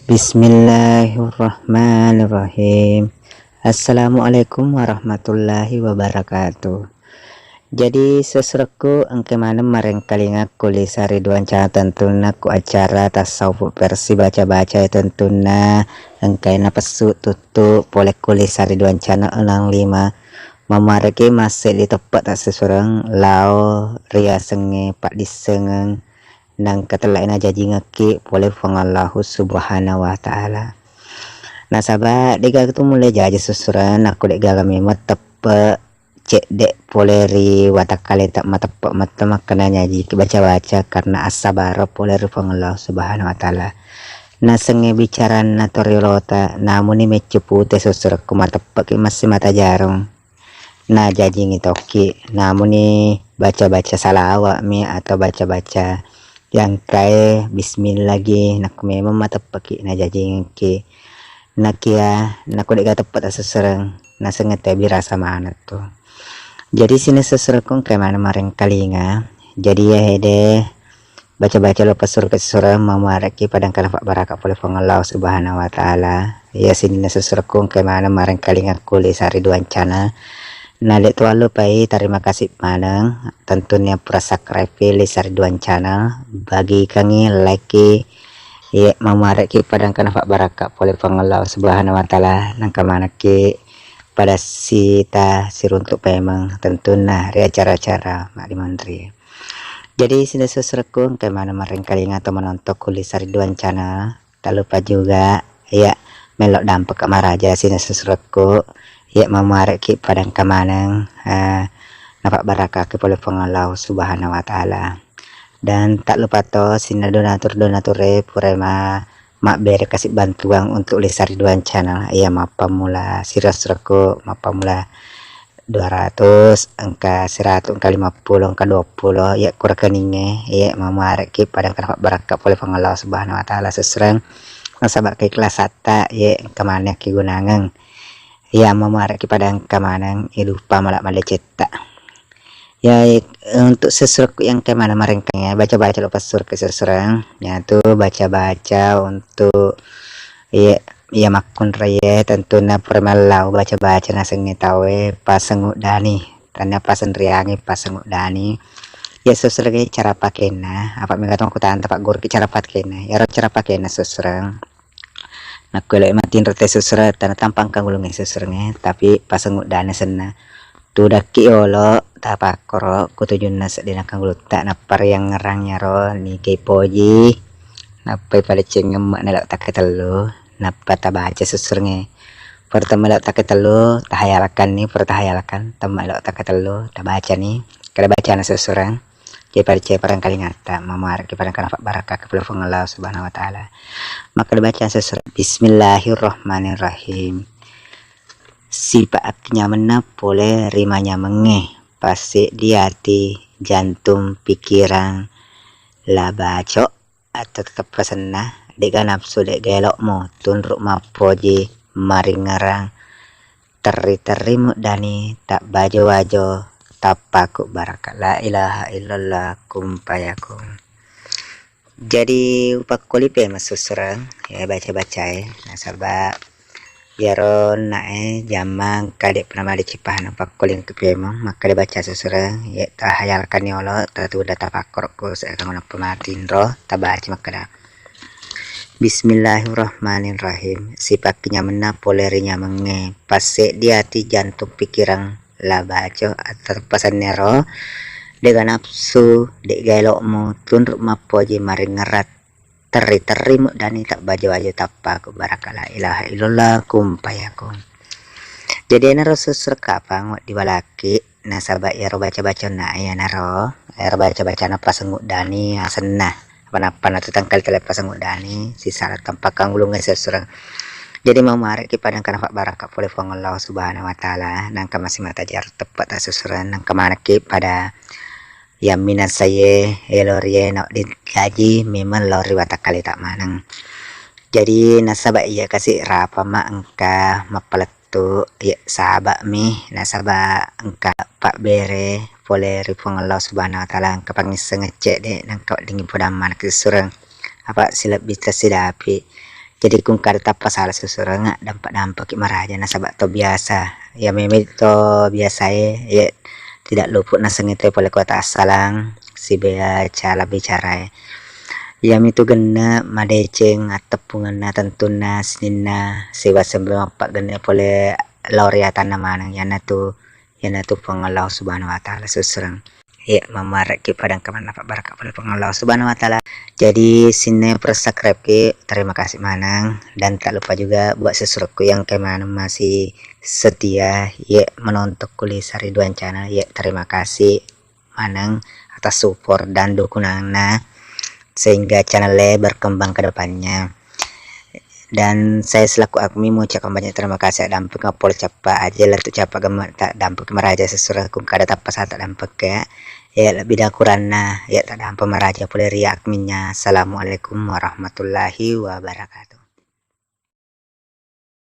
Bismillahirrahmanirrahim. Assalamualaikum warahmatullahi wabarakatuh. Jadi sesuatu engke mana mareng kalinga kulisa Ridwan Cah tentuna ku acara tasawuf versi baca-baca tentuna engkaina pesu tutu polek kulisa Ridwan Cah elang 5 memareki masih di tepat tak sesurang lao ria senge pak disengeng nang ketelain aja ngeki boleh pengallahu subhanahu wa ta'ala. Nah sahabat dega itu mulai jaja susuran aku dek galami tepe cek dek poleri watak kali tak matepe mata makana nyaji baca-baca karena asabara poleri pengallahu subhanahu wa ta'ala. Nah senge bicara naturilota namun ini mecupu te susur ku matepe ki masih mata jarung. Nah jaji ngitoki namun ini baca-baca salawat mi atau baca-baca yang kae bismillah lagi nak memang mata peki na jajing ki nak ya nak udah tepat sesereng na sengete birasa mana tuh. Jadi sini sesereng kayak mana mareng kalinga jadi ya hede baca-baca lepas surah ke surah mamareki padang kana pak baraka oleh Allah subhanahu wa ta'ala. Ya sini sesereng kayak mana mareng kalinga kulis Ridwan Cah. Nah itu pai terima kasih manang tentunya subscribe Lisa Ridwan channel bagi kangi like ya mamareki padang kana pak baraka oleh Allah subhanahu wa ta'ala nang kamana ki pada sita siruntuk pemang tentunya ria cara-cara mak di menteri. Jadi sini sesuatu kayak mana mareng kalinga atau menonton Lisa Ridwan channel tak lupa juga ya melok dampak ke maraja sini sesuatu ya memareki padang kamanang napak baraka ke oleh Allah subhanahu wa ta'ala. Dan tak lupa to sini donatur purema mak beri kasih bantuan untuk Lisa Ridwan channel ya mapa mula sirasraku mapa mula 200 angka 100 angka 50 angka 20 ya kurekeningnya ya memareki padang napak baraka oleh Allah subhanahu wa ta'ala seserang sahabat ke kelas 1 ya kemana ki gunangan ya memareki padang kamanang lupa malak cetak ya untuk sesuatu yang kemana marengkanya baca-baca lepas sur ke seserang ya tuh baca-baca untuk ya makun raya tentunya permelau baca-baca nasengnya tawe pasenguk dani tanda pasen riangi pasenguk dani ya seserang cara pakainya apa mengatong kutaan tapak guru cara pakainya ya cara pakainya seserang. Nah kalau matiin rete susra tanah tampang kang gulungnya susranya tapi pasenguk dana sena tu daki olo tapakoro kutujun nas dina kang guluta napar yang ngerangnya ro ni kepoji napai pada cengem nalak tak ketelu napa tabaca susranya pertama lak tak ketelu tahayalakan nih pertahayalakan temak lak tak ketelu tabaca nih kada baca na susrang Cepar kali ngata mamar kepada kana baraka ke Allah subhanahu wa ta'ala. Maka dibaca sesuatu Bismillahirrahmanirrahim. Sipaaknya mena boleh rimanya mengeh pasti di hati jantung pikiran lah bacok atau tetap pesenah dega nafsu dek gelokmu tunruk mapoji maring ngarang teri dani tak bajo tapaku barakat la ilaha illallah kumpayakum. Jadi upak kulipe masuk serang ya baca-baca ya nasabak yaron nae jamang kadek pernah dicipahan upak kuling kepemang maka dibaca seserang ya tahayalkan yolo tatu data pakorku seakan pematin roh tabaci maka Bismillahirrahmanirrahim. Sipaknya mena polerinya menge pase di hati jantung pikiran lah baco atau pesan nero dengan nafsu dek gailokmu tunruk mapoji maring ngerat teri dani tak baju tapak barakala ilaha illallah kumpayakum. Jadi naro susrek apa ngot dibalaki nasabak ya baca-baca na ya naro ya baca-baca na pasenguk dani asenah apa-apa na tangkal telepon pasenguk dani sisa tampak kang ulungnya sesurang. Jadi mau marek pada kana pak baraka oleh Allah subhanahu wa ta'ala nangka masih mata jar tepat asusuran nangka marek pada yang minat saya elorie nak digaji memang lori watak kali tak manang. Jadi nasabak iya kasih rapa mak engka mapaletu ya sahabat mi nasabak engka pak bere boleh ripong Allah subhanahu wa ta'ala engka pangis ngecek deh nangka dingin podaman kesurang apa silap bisa sidapi. jadi kung kada tapa salah susuranga dampak maraja na sabak to biasa ya meme to biasa ya tidak luput na sengite pole kota asalang si bea cara bicara ya itu gena madeceng atepungan na tentuna sinina sewa sebelum apa gena pole laureatan nama yana tu pengalau subhanahu wa ta'ala susurang ya mamarak ki padang kemana pak barak pole pengalau subhanahu wa ta'ala. Jadi sini subscribe ki, terima kasih Manang, dan tak lupa juga buat sesuatu yang kemana masih setia ya menonton Kulisa Ridwan Channel ya, terima kasih Manang atas support dan dukungannya sehingga channelnya berkembang ke depannya. Dan saya selaku admin mau ucapkan banyak terima kasih dampak ngapol capa aja lah tuh capa gemak tak dampak meraja sesuatu kung kada tapa tak dampak ya lebih dah kurana ya tak dampak meraja boleh ria adminnya. Assalamualaikum warahmatullahi wabarakatuh.